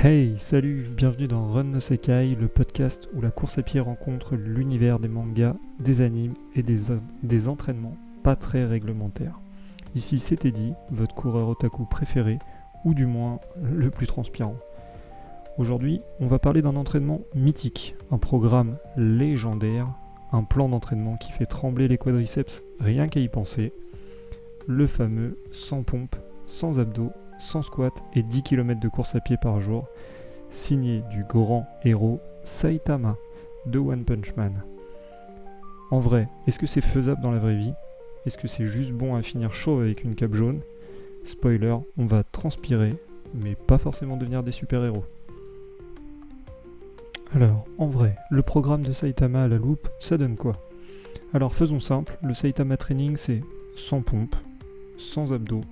Hey, salut, bienvenue dans Run no Sekai, le podcast où la course à pied rencontre l'univers des mangas, des animes et des entraînements pas très réglementaires. Ici c'est Teddy, votre coureur otaku préféré, ou du moins le plus transpirant. Aujourd'hui, on va parler d'un entraînement mythique, un programme légendaire, un plan d'entraînement qui fait trembler les quadriceps rien qu'à y penser, le fameux sans pompe, sans abdos, sans squat et 10 km de course à pied par jour, signé du grand héros Saitama de One Punch Man. En vrai, est-ce que c'est faisable dans la vraie vie ? Est-ce que c'est juste bon à finir chaud avec une cape jaune ? Spoiler, on va transpirer, mais pas forcément devenir des super-héros. Alors, en vrai, le programme de Saitama à la loupe, ça donne quoi ? Alors faisons simple, le Saitama Training c'est sans pompe, sans abdos,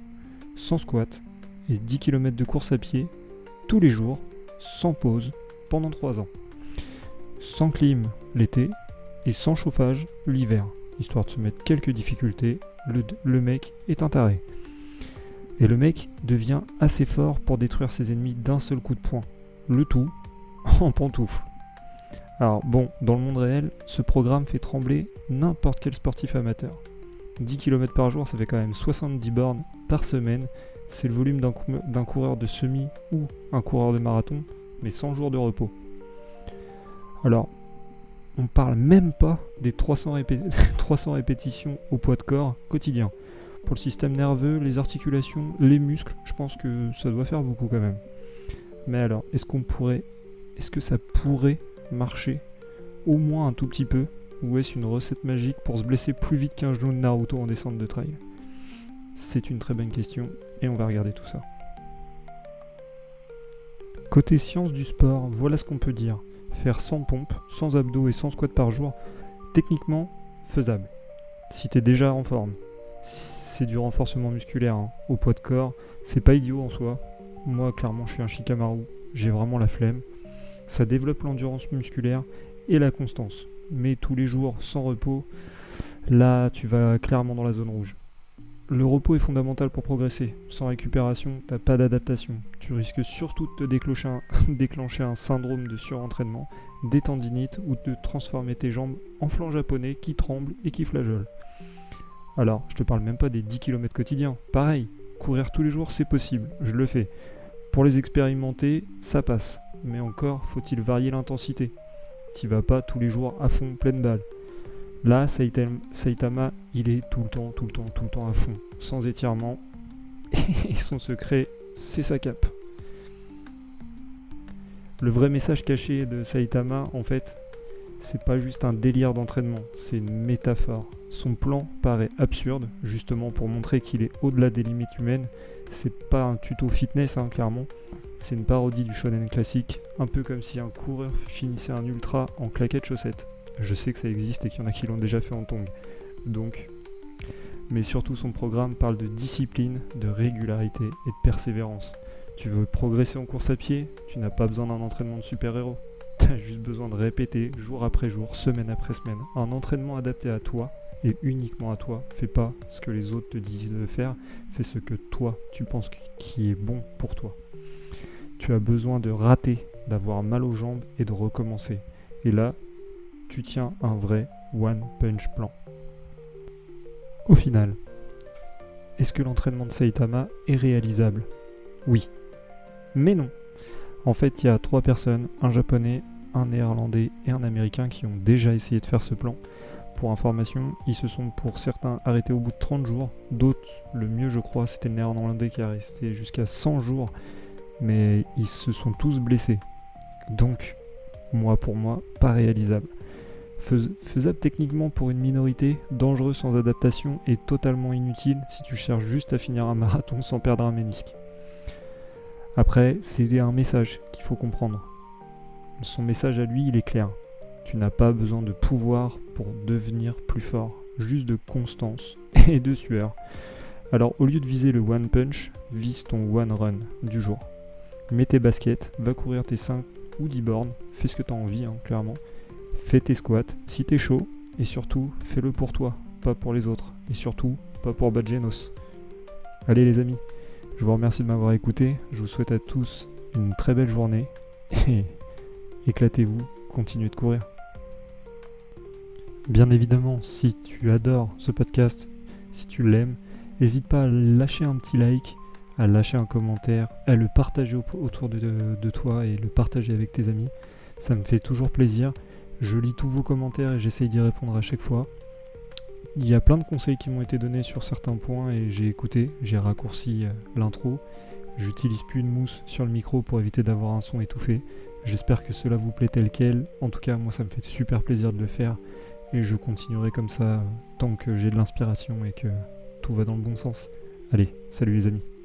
sans squat, et 10 km de course à pied, tous les jours, sans pause, pendant 3 ans. Sans clim l'été, et sans chauffage l'hiver. Histoire de se mettre quelques difficultés, le mec est un taré. Et le mec devient assez fort pour détruire ses ennemis d'un seul coup de poing. Le tout en pantoufles. Alors bon, dans le monde réel, ce programme fait trembler n'importe quel sportif amateur. 10 km par jour, ça fait quand même 70 bornes par semaine. C'est le volume d'un coureur de semi ou un coureur de marathon, mais 100 jours de repos. Alors, on parle même pas des 300 répétitions au poids de corps quotidien. Pour le système nerveux, les articulations, les muscles, je pense que ça doit faire beaucoup quand même. Mais alors, est-ce que ça pourrait marcher au moins un tout petit peu, ou est-ce une recette magique pour se blesser plus vite qu'un genou de Naruto en descente de trail ? C'est une très bonne question et on va regarder tout ça. Côté science du sport, voilà ce qu'on peut dire. Faire sans pompe, sans abdos et sans squat par jour, techniquement faisable. Si t'es déjà en forme, c'est du renforcement musculaire au poids de corps, c'est pas idiot en soi. Moi clairement je suis un shikamaru, j'ai vraiment la flemme. Ça développe l'endurance musculaire et la constance. Mais tous les jours sans repos, là tu vas clairement dans la zone rouge. Le repos est fondamental pour progresser. Sans récupération, t'as pas d'adaptation. Tu risques surtout de te déclencher un syndrome de surentraînement, des tendinites ou de transformer tes jambes en flanc japonais qui tremblent et qui flageolent. Alors, je te parle même pas des 10 km quotidiens. Pareil, courir tous les jours c'est possible, je le fais. Pour les expérimenter, ça passe. Mais encore, faut-il varier l'intensité. T'y vas pas tous les jours à fond, pleine balle. Là, Saitama, il est tout le temps à fond, sans étirement. Et son secret, c'est sa cape. Le vrai message caché de Saitama, en fait, c'est pas juste un délire d'entraînement, c'est une métaphore. Son plan paraît absurde, justement pour montrer qu'il est au-delà des limites humaines. C'est pas un tuto fitness, clairement. C'est une parodie du shonen classique, un peu comme si un coureur finissait un ultra en claquettes chaussettes. Je sais que ça existe et qu'il y en a qui l'ont déjà fait en tongs. Donc, mais surtout son programme parle de discipline, de régularité et de persévérance. Tu veux progresser en course à pied, tu n'as pas besoin d'un entraînement de super-héros. Tu as juste besoin de répéter jour après jour, semaine après semaine. Un entraînement adapté à toi et uniquement à toi. Fais pas ce que les autres te disent de faire, fais ce que toi tu penses qui est bon pour toi. Tu as besoin de rater, d'avoir mal aux jambes et de recommencer. Et là, tu tiens un vrai One Punch plan. Au final, est-ce que l'entraînement de Saitama est réalisable ? Oui. Mais non. En fait, il y a 3 personnes, un japonais, un néerlandais et un américain qui ont déjà essayé de faire ce plan. Pour information, ils se sont pour certains arrêtés au bout de 30 jours. D'autres, le mieux je crois, c'était le néerlandais qui a resté jusqu'à 100 jours. Mais ils se sont tous blessés. Donc, pour moi, pas réalisable. Faisable techniquement pour une minorité, dangereux sans adaptation et totalement inutile si tu cherches juste à finir un marathon sans perdre un ménisque. Après, c'est un message qu'il faut comprendre. Son message à lui, il est clair. Tu n'as pas besoin de pouvoir pour devenir plus fort, juste de constance et de sueur. Alors au lieu de viser le One Punch, vise ton One Run du jour. Mets tes baskets, va courir tes 5 ou 10 bornes, fais ce que tu as envie, clairement. Fais tes squats si t'es chaud, et surtout, fais-le pour toi, pas pour les autres, et surtout, pas pour Badgenos. Allez les amis, je vous remercie de m'avoir écouté, je vous souhaite à tous une très belle journée et éclatez-vous, continuez de courir. Bien évidemment, si tu adores ce podcast, si tu l'aimes, n'hésite pas à lâcher un petit like, à lâcher un commentaire, à le partager autour de toi et le partager avec tes amis. Ça me fait toujours plaisir. Je lis tous vos commentaires et j'essaye d'y répondre à chaque fois. Il y a plein de conseils qui m'ont été donnés sur certains points et j'ai écouté, j'ai raccourci l'intro. J'utilise plus une mousse sur le micro pour éviter d'avoir un son étouffé. J'espère que cela vous plaît tel quel. En tout cas, moi ça me fait super plaisir de le faire et je continuerai comme ça tant que j'ai de l'inspiration et que tout va dans le bon sens. Allez, salut les amis.